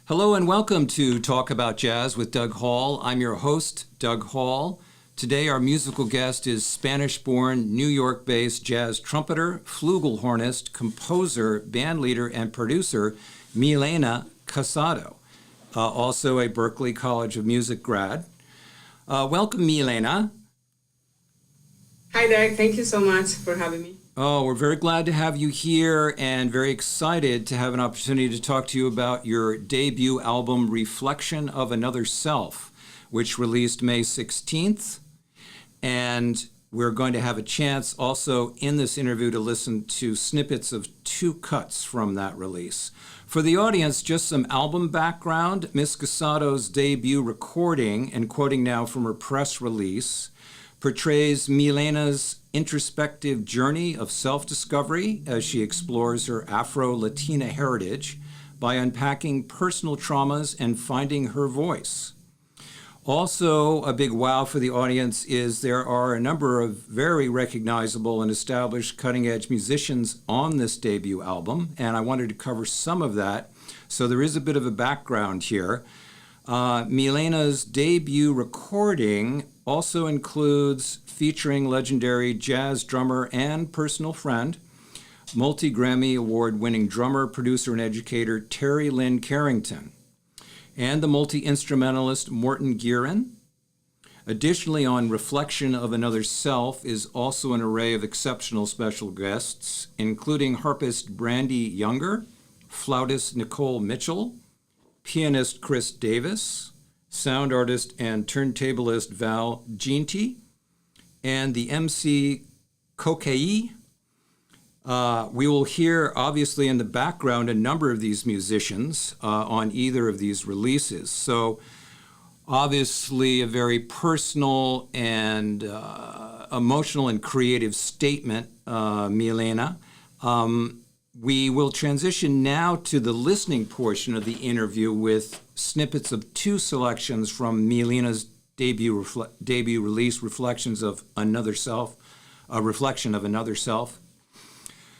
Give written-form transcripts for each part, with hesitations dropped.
Hello and welcome to Talk About Jazz with Doug Hall. I'm your host, Doug Hall. Today our musical guest is Spanish-born, New York-based jazz trumpeter, flugelhornist, composer, bandleader, and producer Milena Casado, also a Berklee College of Music grad. Welcome, Milena. Hi, Doug. Thank you so much for having me. Oh, we're very glad to have you here and very excited to have an opportunity to talk to you about your debut album, Reflection of Another Self, which released May 16th. And we're going to have a chance also in this interview to listen to snippets of two cuts from that release. For the audience, just some album background. Miss Casado's debut recording, and quoting now from her press release, portrays Milena's introspective journey of self-discovery as she explores her Afro-Latina heritage by unpacking personal traumas and finding her voice. Also, a big wow for the audience is there are a number of very recognizable and established cutting-edge musicians on this debut album, and I wanted to cover some of that. So there is a bit of a background here. Milena's debut recording also includes featuring legendary jazz drummer and personal friend, multi-Grammy award-winning drummer, producer, and educator Terry Lynn Carrington, and the multi-instrumentalist Morton Guerin. Additionally, on Reflection of Another Self is also an array of exceptional special guests, including harpist Brandy Younger, flautist Nicole Mitchell, pianist Chris Davis, sound artist and turntablist Val Ginty, and the MC Kokei. We will hear, obviously, in the background, a number of these musicians on either of these releases. So, obviously, a very personal and emotional and creative statement, Milena. We will transition now to the listening portion of the interview with snippets of two selections from Milena's debut release, Reflections of Another Self, a Reflection of Another Self.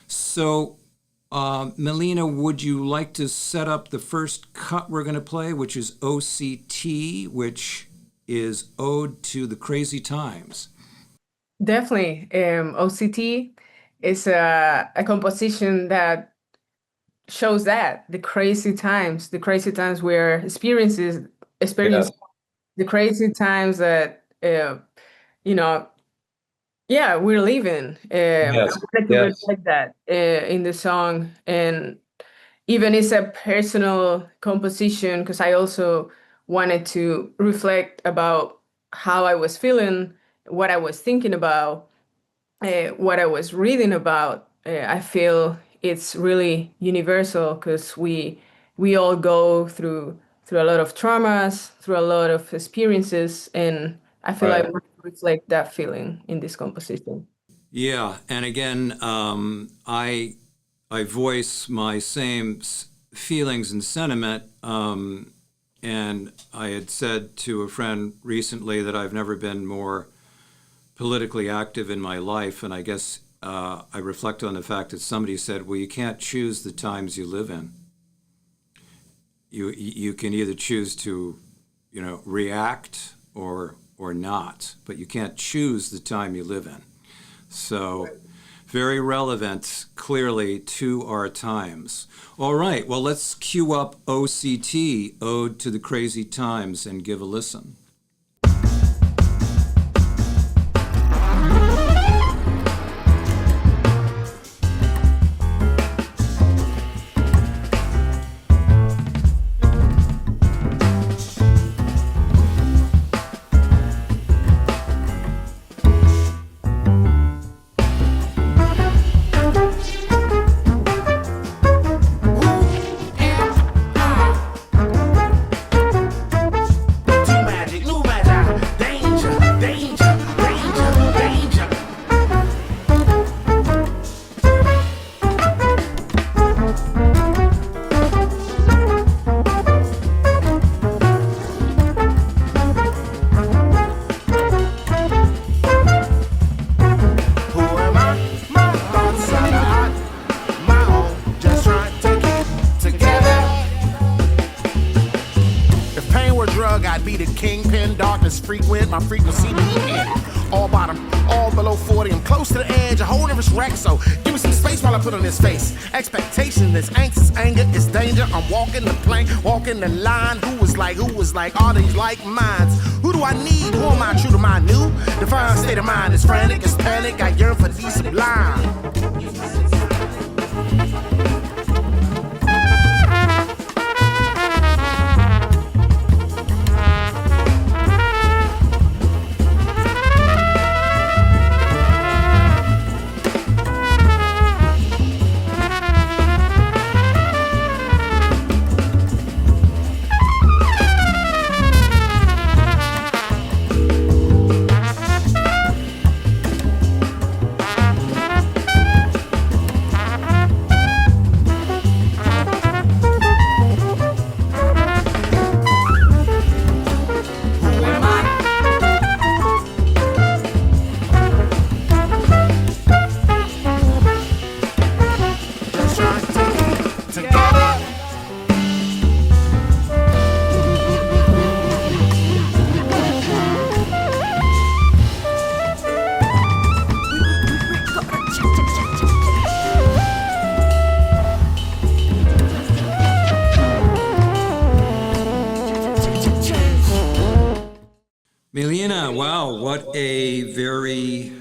So, Milena, would you like to set up the first cut we're going to play, which is OCT, which is Ode to the Crazy Times? Definitely. OCT is a composition that shows that the crazy times we're experiencing the crazy times that, we're living. Yes. I like to reflect that in the song. And even it's a personal composition because I also wanted to reflect about how I was feeling, what I was thinking about, what I was reading about. I feel it's really universal because we all go through a lot of traumas, through a lot of experiences, and I feel like we reflect that feeling in this composition. Yeah, and again, I voice my same feelings and sentiment, and I had said to a friend recently that I've never been more politically active in my life, and I guess I reflect on the fact that somebody said, well, you can't choose the times you live in. You can either choose to, react or not, but you can't choose the time you live in. So very relevant, clearly, to our times. All right, well, let's cue up OCT, Ode to the Crazy Times, and give a listen. be the kingpin, darkness frequent, my frequency be in. All bottom, all below 40, I'm close to the edge, a whole nervous wreck, so give me some space while I put on this face. Expectation is anxious, anger is danger, I'm walking the plank, walking the line. Who was like, all these like minds? Who do I need, who am I, true to my new? Divine state of mind is frantic, it's panic, I yearn for these sublime. Milena, wow, what a very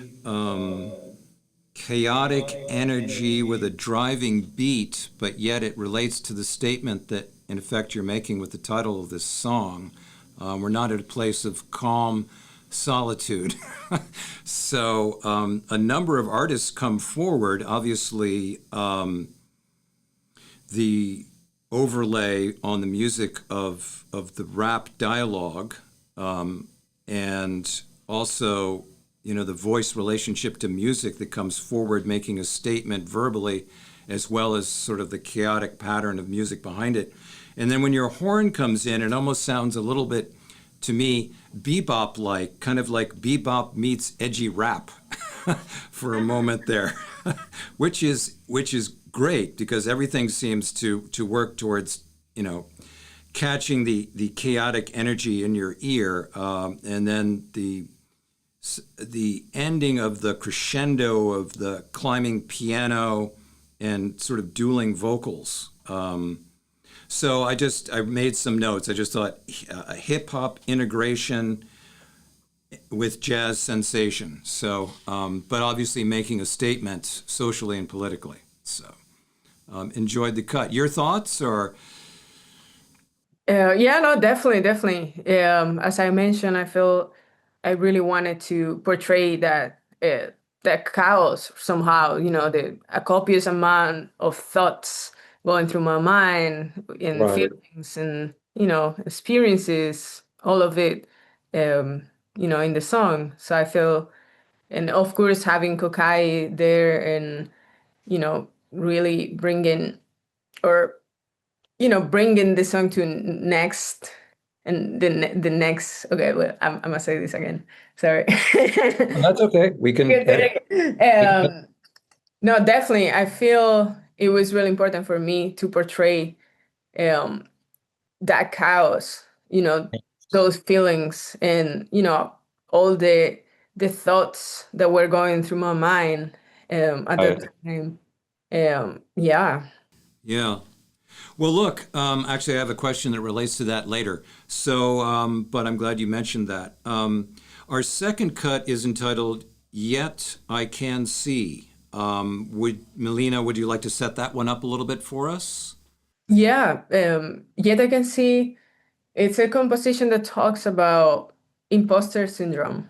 chaotic energy with a driving beat, but yet it relates to the statement that, in effect, you're making with the title of this song. We're not at a place of calm solitude. So a number of artists come forward. Obviously, the overlay on the music of the rap dialogue, and also, you know, the voice relationship to music that comes forward, making a statement verbally, as well as sort of the chaotic pattern of music behind it. And then when your horn comes in, it almost sounds a little bit, to me, bebop-like, kind of like bebop meets edgy rap for a moment there, which is great because everything seems to work towards, you know, catching the chaotic energy in your ear, and then the ending of the crescendo of the climbing piano and sort of dueling vocals. So I made some notes. I just thought a hip hop integration with jazz sensation. So, but obviously making a statement socially and politically. So, enjoyed the cut. Your thoughts or? Yeah, no, definitely. As I mentioned, I feel I really wanted to portray that chaos somehow. You know, a copious amount of thoughts going through my mind and Right. feelings and experiences, all of it. In the song. So I feel, and of course, having Kokai there and really bringing or bringing the song to next and the next. Okay, well, I'm gonna say this again. Sorry. That's okay. We can. No, definitely. I feel it was really important for me to portray um, that chaos. Those feelings, and all the thoughts that were going through my mind at Right. that time. Yeah. Yeah. Well, look, actually, I have a question that relates to that later. So, but I'm glad you mentioned that. Our second cut is entitled Yet I Can See. Melina, would you like to set that one up a little bit for us? Yeah. Yet I can see it's a composition that talks about imposter syndrome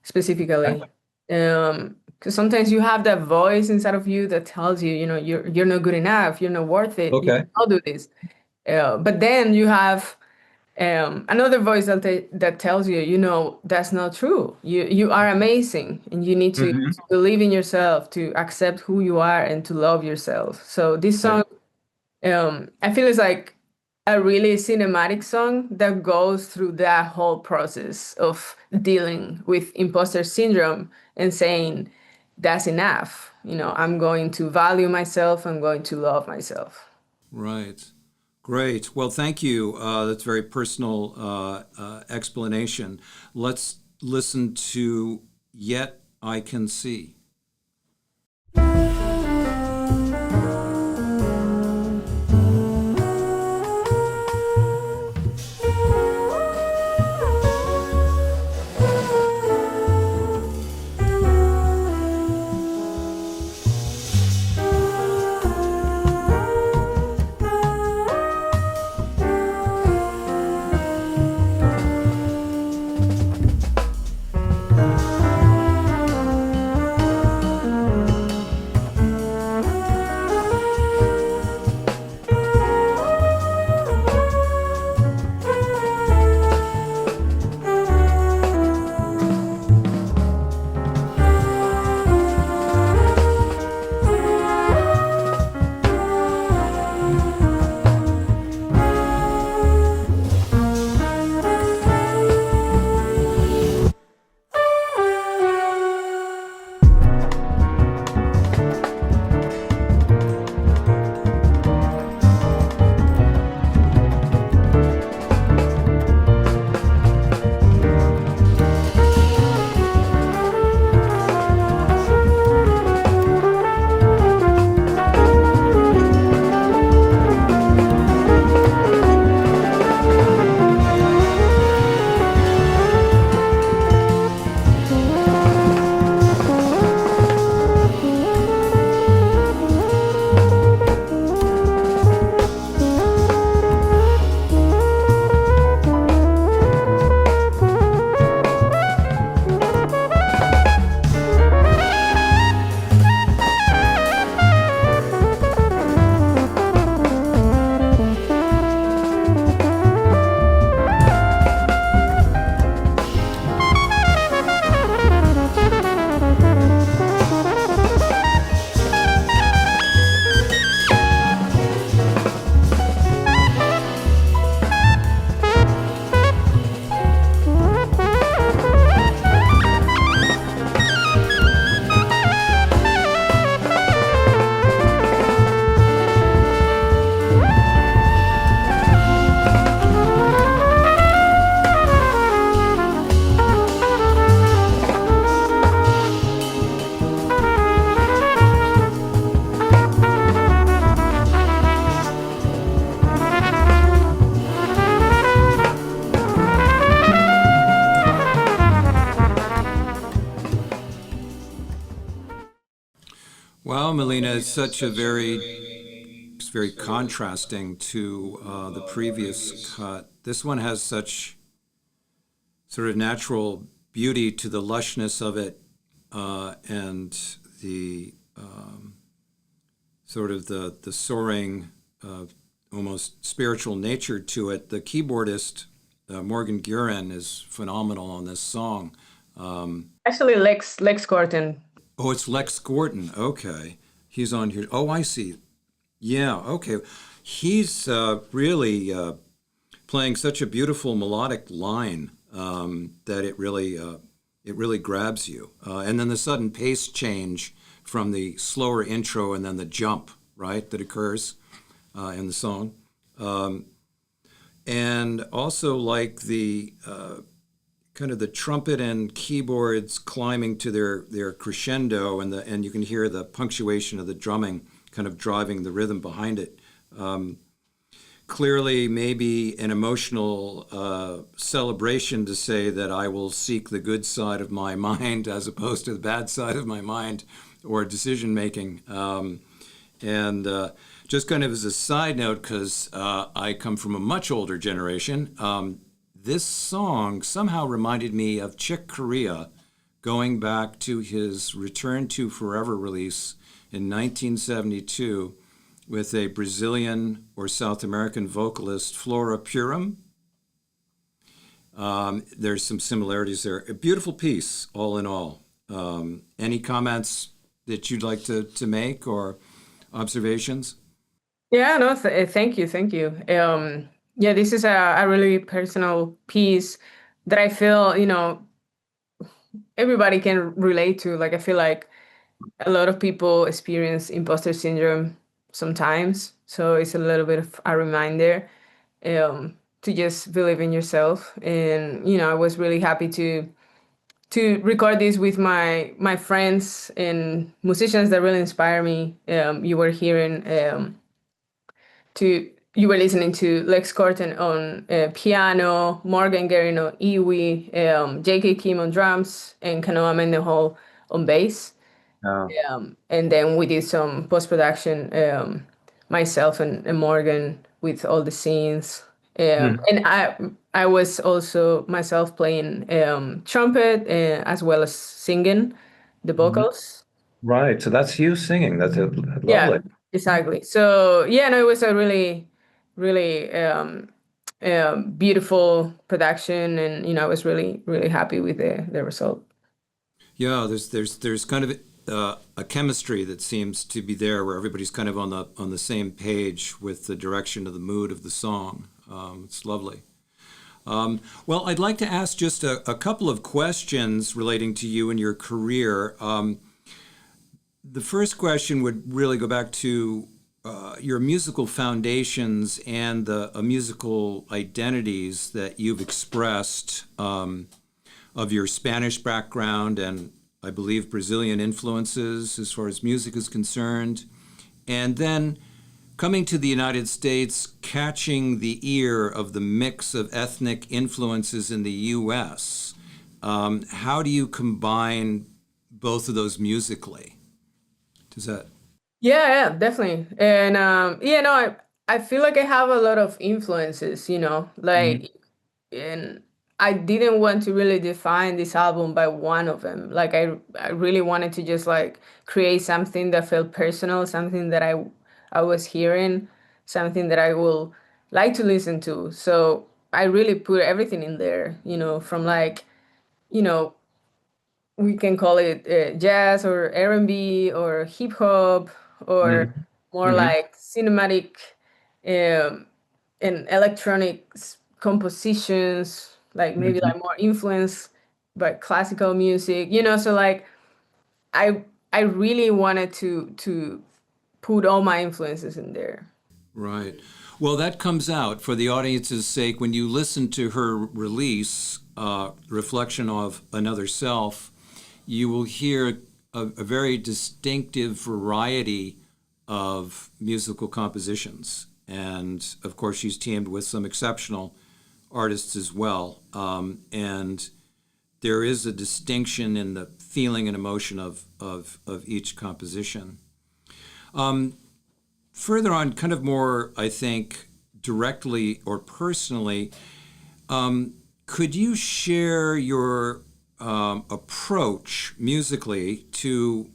specifically. Because sometimes you have that voice inside of you that tells you, you're not good enough, you're not worth it, you Okay. cannot do this. But then you have another voice that tells you, that's not true. You are amazing, and you need to Mhm. believe in yourself, to accept who you are, and to love yourself. So this Okay. song, I feel it's like a really cinematic song that goes through that whole process of dealing with imposter syndrome and saying, that's enough. I'm going to value myself. I'm going to love myself. Right. Great. Well, thank you. That's a very personal explanation. Let's listen to Yet I Can See. Wow, Milena, it's very contrasting to the previous cut. This one has such sort of natural beauty to the lushness of it, and the sort of the soaring, almost spiritual nature to it. The keyboardist, Morgan Guerin, is phenomenal on this song. Actually, Lex Corton. Oh, it's Lex Gordon. Okay. He's on here. Oh, I see. Yeah, okay. He's really playing such a beautiful melodic line that it really grabs you. And then the sudden pace change from the slower intro and then the jump, right, that occurs in the song. And also like the kind of the trumpet and keyboards climbing to their crescendo, and you can hear the punctuation of the drumming kind of driving the rhythm behind it. Clearly, maybe an emotional celebration to say that I will seek the good side of my mind as opposed to the bad side of my mind or decision making. And just kind of as a side note, because I come from a much older generation, this song somehow reminded me of Chick Corea going back to his Return to Forever release in 1972 with a Brazilian or South American vocalist, Flora Purim. There's some similarities there. A beautiful piece, all in all. Any comments that you'd like to make or observations? Yeah, no, thank you. Yeah, this is a really personal piece that I feel, everybody can relate to. Like, I feel like a lot of people experience imposter syndrome sometimes. So it's a little bit of a reminder to just believe in yourself. And I was really happy to record this with my friends and musicians that really inspire me. You were listening to Lex Corton on piano, Morgan Guerin on Iwi, J.K. Kim on drums, and Kanoa Mendenhall on bass. Oh. And then we did some post-production, myself and Morgan, with all the scenes. And I was also myself playing trumpet, as well as singing the vocals. Right. So that's you singing. That's Yeah, lovely. exactly. So yeah, no, it was a really, really beautiful production, and I was really, really happy with the result. Yeah, there's kind of a chemistry that seems to be there where everybody's kind of on the same page with the direction of the mood of the song. It's lovely. Well, I'd like to ask just a couple of questions relating to you and your career. The first question would really go back to your musical foundations and the musical identities that you've expressed, of your Spanish background and I believe Brazilian influences as far as music is concerned. And then coming to the United States, catching the ear of the mix of ethnic influences in the U.S. How do you combine both of those musically? Does that? Yeah, definitely. And I feel like I have a lot of influences, like, and I didn't want to really define this album by one of them. Like I really wanted to just like create something that felt personal, something that I was hearing, something that I will like to listen to. So I really put everything in there, from like, you know, we can call it jazz or R&B or hip hop, or more like cinematic um, and electronic compositions, like maybe like more influenced by classical music, so like I I really wanted to put all my influences in there. Right. Well, that comes out for the audience's sake when you listen to her release, Reflection of Another Self. You will hear a very distinctive variety of musical compositions. And of course, she's teamed with some exceptional artists as well. And there is a distinction in the feeling and emotion of each composition. Further on, kind of more, I think, directly or personally, could you share your approach musically to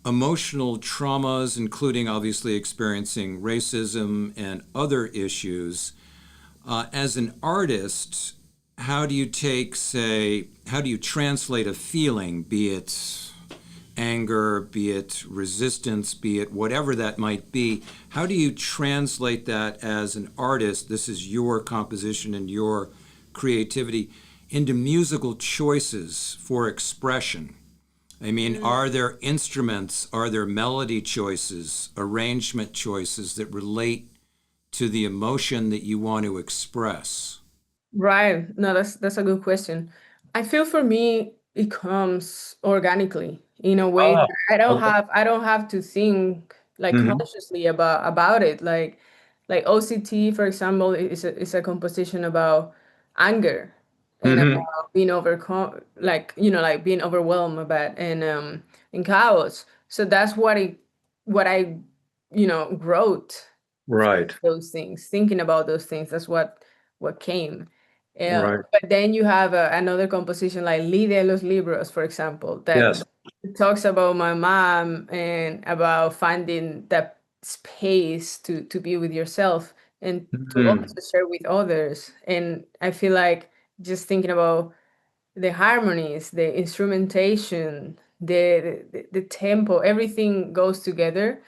emotional traumas, including obviously experiencing racism and other issues? As an artist, how do you translate a feeling, be it anger, be it resistance, be it whatever that might be? How do you translate that as an artist? This is your composition and your creativity into musical choices for expression. I mean, are there instruments, are there melody choices, arrangement choices that relate to the emotion that you want to express? Right. No, that's a good question. I feel for me it comes organically in a way that Ah, okay. I don't have to think like Mm-hmm. consciously about it. Like OCT, for example, is a composition about anger and Mm-hmm. about being overcome, like being overwhelmed about and chaos. So that's what I wrote, Right. those things, thinking about those things. That's what came. Right. But then you have another composition like Lidia los Libros, for example, that Yes. talks about my mom and about finding that space to be with yourself and to Mm-hmm. also share with others. And I feel like just thinking about the harmonies, the instrumentation, the tempo, everything goes together.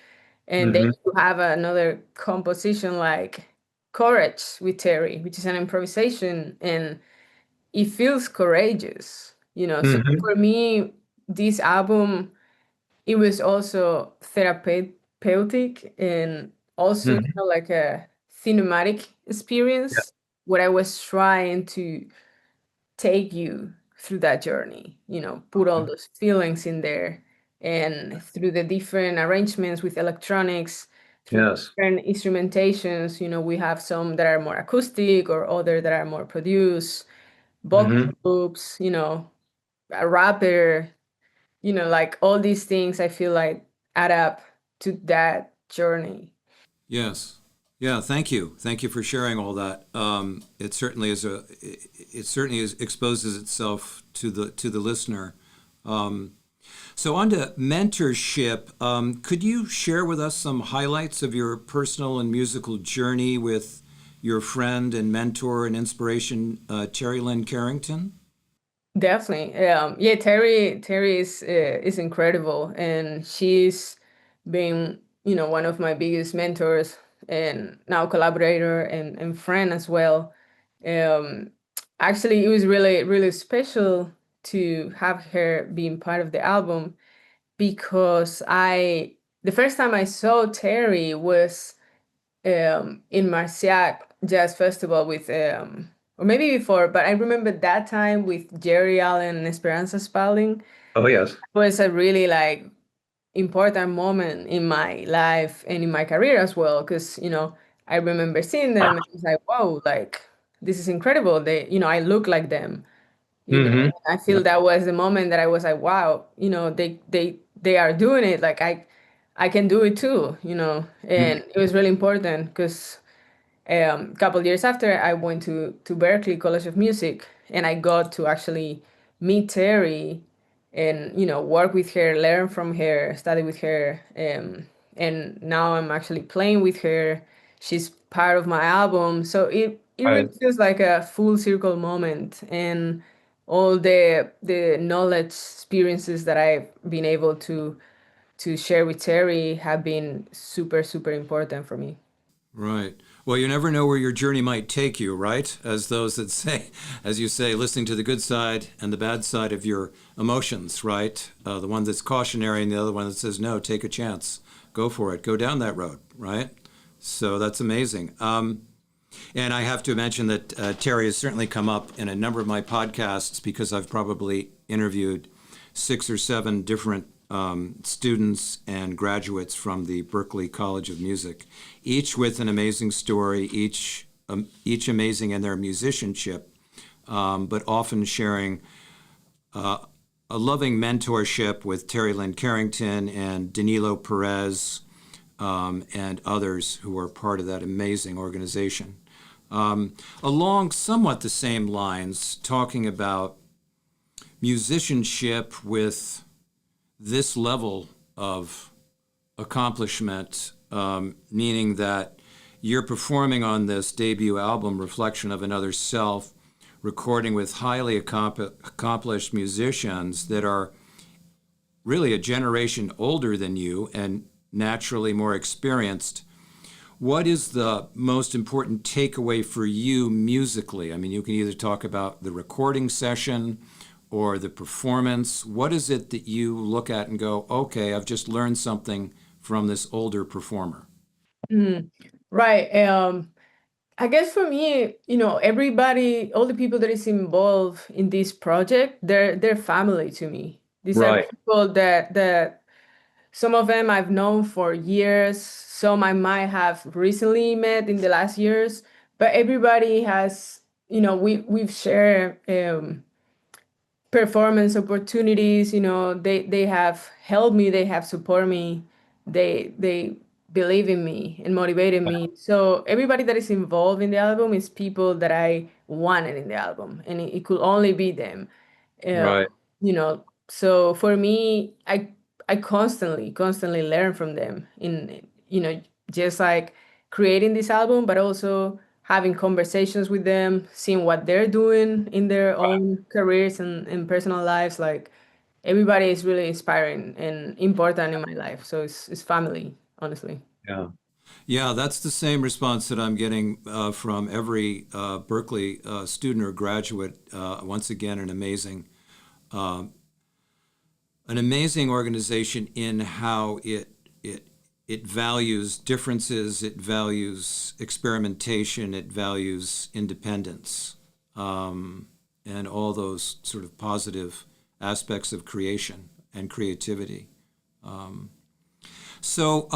And then Mm-hmm. you have another composition like Courage with Terry, which is an improvisation, and it feels courageous, So Mm-hmm. for me, this album, it was also therapeutic, and also kind Mhm. of like a cinematic Yeah. experience where I was trying to take you through that journey, put all Okay. those feelings in there, and through the different arrangements with electronics, through Yes. different instrumentations. We have some that are more acoustic or other that are more produced, vocal Hmm. groups, a rapper, like all these things I feel like add up to that journey. Yes. Yeah. Thank you. Thank you for sharing all that. It certainly is it certainly exposes itself to the listener. Um, so on to mentorship. Could you share with us some highlights of your personal and musical journey with your friend and mentor and inspiration, Terry Lynn Carrington? Definitely. Yeah, Terry is incredible, and she's been, one of my biggest mentors and now collaborator and friend as well. Um, Actually, it was really, really special to have her being part of the album because the first time I saw Terry was in Marciac Jazz Festival with or maybe before, but I remember that time with Jerry Allen and Esperanza Spalding. Oh, yes. It was a really like important moment in my life and in my career as well, because I remember seeing them and I was like, wow, like this is incredible. I look like them. Hmm. I feel that was the moment that I was like, wow, they are doing it. Like I can do it too, and it was really important because couple years after, I went to Berkeley College of Music, and I got to actually meet Terry, and work with her, learn from her, study with her, and now I'm actually playing with her. She's part of my album, so it really Right. feels like a full circle moment, and all the knowledge experiences that I've been able to share with Terry have been super super important for me. Right. Well, you never know where your journey might take you, right? As those that say, as you say, listening to the good side and the bad side of your emotions, right? The one that's cautionary and the other one that says, no, take a chance, go for it, go down that road, right? So that's amazing. And I have to mention that Terry has certainly come up in a number of my podcasts because I've probably interviewed 6 or 7 different students and graduates from the Berklee College of Music, each with an amazing story, each amazing in their musicianship, but often sharing a loving mentorship with Terry Lynn Carrington and Danilo Perez and others who are part of that amazing organization. Along somewhat the same lines, talking about musicianship with this level of accomplishment, meaning that you're performing on this debut album, Reflection of Another Self, recording with highly accomplished musicians that are really a generation older than you and naturally more experienced. What is the most important takeaway for you musically? I mean, you can either talk about the recording session or the performance. What is it that you look at and go, okay, I've just learned something from this older performer? Mm, right. I guess for me, everybody, all the people that is involved in this project, they're family to me. These are Right. people that some of them I've known for years, some I might have recently met in the last years, but everybody has, we've shared performance opportunities. They have helped me, they have supported me, they believe in me and motivated me. So everybody that is involved in the album is people that I wanted in the album, and it could only be them. Right. So for me, I constantly learn from them in just like creating this album, but also having conversations with them, seeing what they're doing in their own careers and personal lives. Like everybody is really inspiring and important in my life. So it's family, honestly. Yeah. Yeah, that's the same response that I'm getting from every Berkeley student or graduate. Once again, uh, an amazing organization in how it it values differences, it values experimentation, it values independence, and all those sort of positive aspects of creation and creativity. So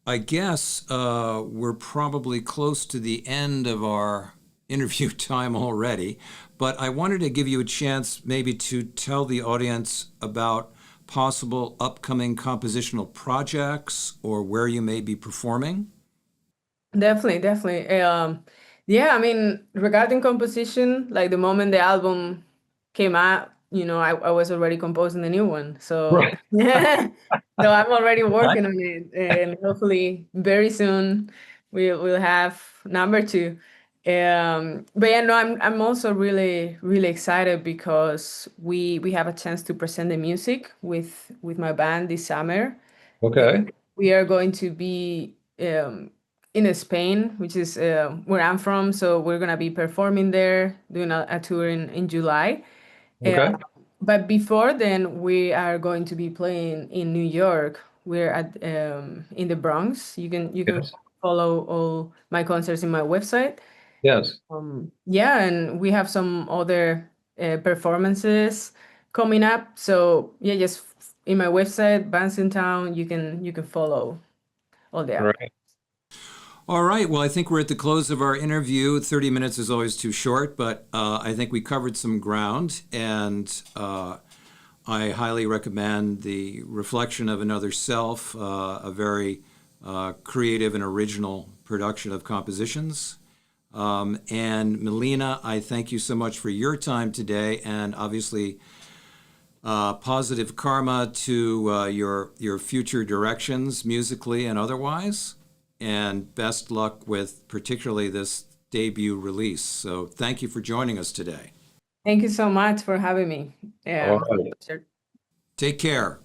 I guess we're probably close to the end of our interview time already, but I wanted to give you a chance maybe to tell the audience about possible upcoming compositional projects or where you may be performing. Definitely, definitely. Yeah, I mean, regarding composition, like the moment the album came out, I was already composing the new one. So Right. yeah, so I'm already working on it, and hopefully very soon we'll have number two. But yeah, no, I'm also really really excited because we have a chance to present the music with my band this summer. Okay. We are going to be in Spain, which is where I'm from. So we're gonna be performing there, doing a tour in July. Okay. But before then, we are going to be playing in New York. We're at in the Bronx. You can Yes. follow all my concerts in my website. Yes. Yeah, and we have some other performances coming up. So yeah, just in my website, Bands in Town, you can follow all the Right. All right. Well, I think we're at the close of our interview. 30 minutes is always too short, but I think we covered some ground, and I highly recommend the Reflection of Another Self, a very creative and original production of compositions. And Milena, I thank you so much for your time today, and obviously positive karma to your future directions musically and otherwise. And best luck with particularly this debut release. So thank you for joining us today. Thank you so much for having me. All right. Sure. Take care.